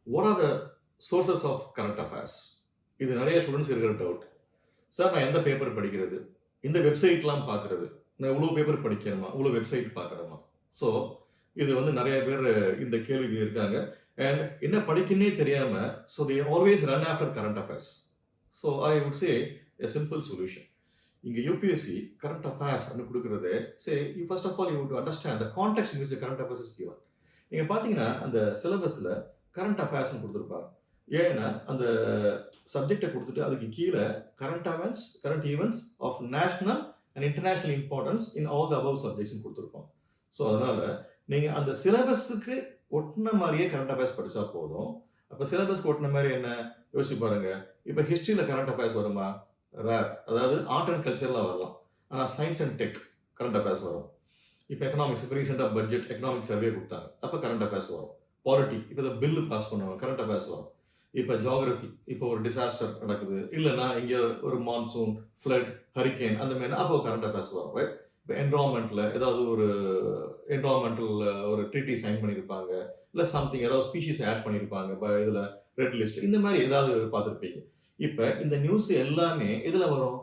what are the sources of current affairs? இது நிறைய students இருக்கிற டவுட். சார் நான் எந்த பேப்பர் படிக்கிறது, இந்த வெப்சைட்லாம் பார்க்குறது, நான் இவ்வளோ பேப்பர் படிக்கணுமா, இவ்வளோ வெப்சைட் பார்க்கணுமா? ஸோ இது வந்து நிறைய பேர் இந்த கேள்விக்கு இருக்காங்க. அண்ட் என்ன படிக்கணுன்னே தெரியாமல், so they always run after current affairs. So I would say a simple solution. இங்கே யூபிஎஸ்சி கரண்ட் அஃபேர்ஸ் அப்படின்னு கொடுக்குறது, say you first of all you to understand the context in which current affairs is given. நீங்கள் பார்த்தீங்கன்னா அந்த சிலபஸில் current அஃபேர்ஸ்னு கொடுத்துருப்பாங்க. ஏன்னா அந்த சப்ஜெக்டை கொடுத்துட்டு அதுக்கு கீழே current events of national and international importance in all the above சப்ஜெக்ட்ஸ்னு கொடுத்துருக்கோம். ஸோ அதனால் நீங்கள் அந்த சிலபஸுக்கு ஒட்டின மாதிரியே கரண்ட் அஃபேர்ஸ் படித்தா போதும். அப்போ சிலபஸ்க்கு ஒட்டின மாதிரி என்ன யோசிச்சு பாருங்க. இப்போ ஹிஸ்ட்ரியில் கரண்ட் அஃபேர்ஸ் வருமா? ரேர். அதாவது ஆர்ட் அண்ட் கல்ச்சரில் வரலாம். ஆனால் science and tech current affairs வரும். இப்போ எக்கனாமிக்ஸ், இப்போ ரீசெண்டாக பட்ஜெட் எக்கனாமிக் சர்வே கொடுத்தாங்க, அப்போ கரண்ட் அஃபேர்ஸ் வரும். பாலிட்டி, இப்போ இந்த பில்லு பாஸ் பண்ணுவாங்க, கரண்ட் அஃபேர்ஸ் வரும். இப்போ ஜியாகிரபி, இப்போ ஒரு டிசாஸ்டர் நடக்குது, இல்லைன்னா இங்கே ஒரு மான்சூன், ஃப்ளட், ஹரிக்கேன், அந்த மாதிரி அப்போ கரண்ட் அஃபேர்ஸ் வரும். ரைட். இப்போ என்வரான்மெண்ட்டில் ஏதாவது ஒரு என்வரான்மெண்டல் ஒரு ட்ரீட்டி சைன் பண்ணியிருப்பாங்க, இல்லை சம்திங் ஏதாவது ஸ்பீஷீஸ் ஆட் பண்ணியிருப்பாங்க, இப்போ இதில் ரெட் லிஸ்ட், இந்த மாதிரி ஏதாவது பார்த்துருப்பீங்க. இப்போ இந்த நியூஸ் எல்லாமே இதில் வரும்,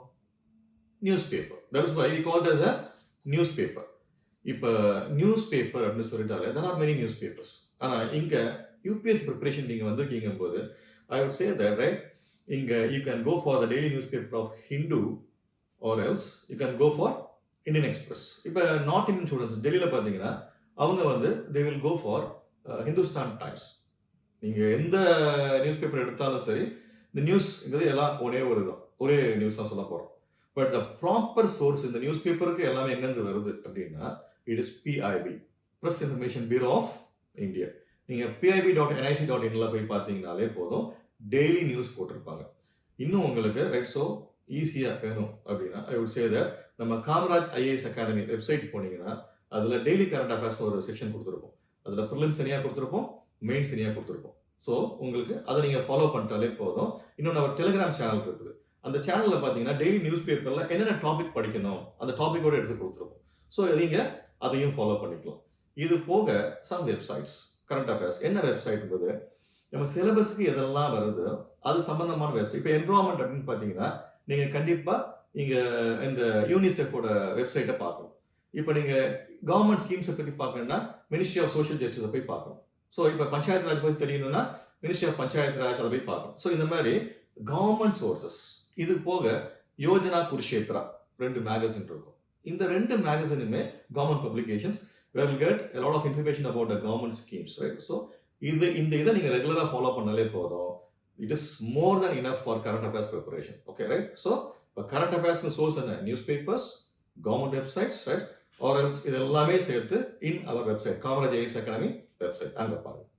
newspaper. That is why we call it as a newspaper. இப்போ நியூஸ் பேப்பர் அப்படின்னு சொல்லிட்டாலே there are many newspapers. ஆனால் இங்கே யூபிஎஸ்சி ப்ரிப்பரேஷன் நீங்கள் வந்திருக்கீங்க போது I would say that right, இங்கே you can go for the daily newspaper of Hindu or else you can go for Indian Express. இப்போ North Indian students டெல்லியில் பார்த்தீங்கன்னா அவங்க வந்து they will go for Hindustan times. நீங்கள் எந்த நியூஸ் பேப்பர் எடுத்தாலும் சரி, இந்த நியூஸ்ங்கிறது எல்லாம் ஒரே நியூஸ் தான் சொல்ல போகிறோம். பட் த ப்ராப்பர் சோர்ஸ் இந்த நியூஸ் பேப்பருக்கு எல்லாமே எங்கேருந்து வருது அப்படின்னா it is PIB, press information bureau of India. நீங்கள் pib.nic.in போய் பார்த்தீங்கனாலே போதும், டெய்லி நியூஸ் போட்டிருப்பாங்க. இன்னும் உங்களுக்கு ரைட் ஸோ ஈஸியாக வேணும் அப்படின்னா ஐ வுட் சே தட் நம்ம காமராஜ் ஐஏஎஸ் அகாடமி வெப்சைட் போனீங்கன்னா அதில் டெய்லி கரண்ட் அஃபேர்ஸ் ஒரு செக்ஷன் கொடுத்துருப்போம். அதில் ப்ரிலிம்ஸ் தனியாக கொடுத்துருப்போம், மெயின்ஸ் தனியாக கொடுத்துருப்போம். ஸோ உங்களுக்கு அதை நீங்கள் ஃபாலோ பண்ணிட்டாலே போதும். இன்னொன்று ஒரு டெலிகிராம் சேனல் இருக்குது. அந்த சேனலில் பார்த்தீங்கன்னா டெய்லி நியூஸ் பேப்பரில் என்னென்ன டாபிக் படிக்கணும் அந்த டாப்பிக்கோடு எடுத்து கொடுத்துருப்போம். ஸோ நீங்கள் அதையும் ஃபாலோ பண்ணிக்கலாம். இது போக சம் வெப்சைட்ஸ் கரண்ட் அஃபேர்ஸ். என்ன வெப்சைட்ன்றது நம்ம சிலபஸ்க்கு எதெல்லாம் வருது அது சம்பந்தமான வெப்சைட். இப்போ என்வரான்மெண்ட் அப்படின்னு பார்த்தீங்கன்னா நீங்கள் கண்டிப்பாக இங்கே இந்த யூனிசெஃபோட வெப்சைட்டை பார்க்கணும். இப்போ நீங்கள் கவர்மெண்ட் ஸ்கீம்ஸை பற்றி பார்க்கணுன்னா மினிஸ்ட்ரி ஆஃப் சோஷியல் ஜஸ்டிஸை போய் பார்க்கணும். ஸோ இப்போ பஞ்சாயத்து ராஜ் பற்றி தெரியணும்னா மினிஸ்ட்ரி ஆஃப் பஞ்சாயத்து ராஜ் அதை போய் பார்க்கணும். ஸோ இந்த மாதிரி கவர்மெண்ட் சோர்சஸ். இது போக யோஜனா குருஷேத்ரா 2 மேகசின் இருக்கும். இந்த 2 மேகசினுமே government publications where you get a lot of information about the government schemes, right? So இந்த இதை நீங்கள் ரெகுலராக ஃபாலோ பண்ணாலே போதும். It is more than enough for current affairs preparation. Okay, right? So இப்போ கரண்ட் அஃபேர்ஸ்க்கு சோர்ஸ் என்ன? Newspapers, government websites, right? Or else இது எல்லாமே சேர்த்து in our website Kamaraj IAS academy website அங்கே பாருங்கள்.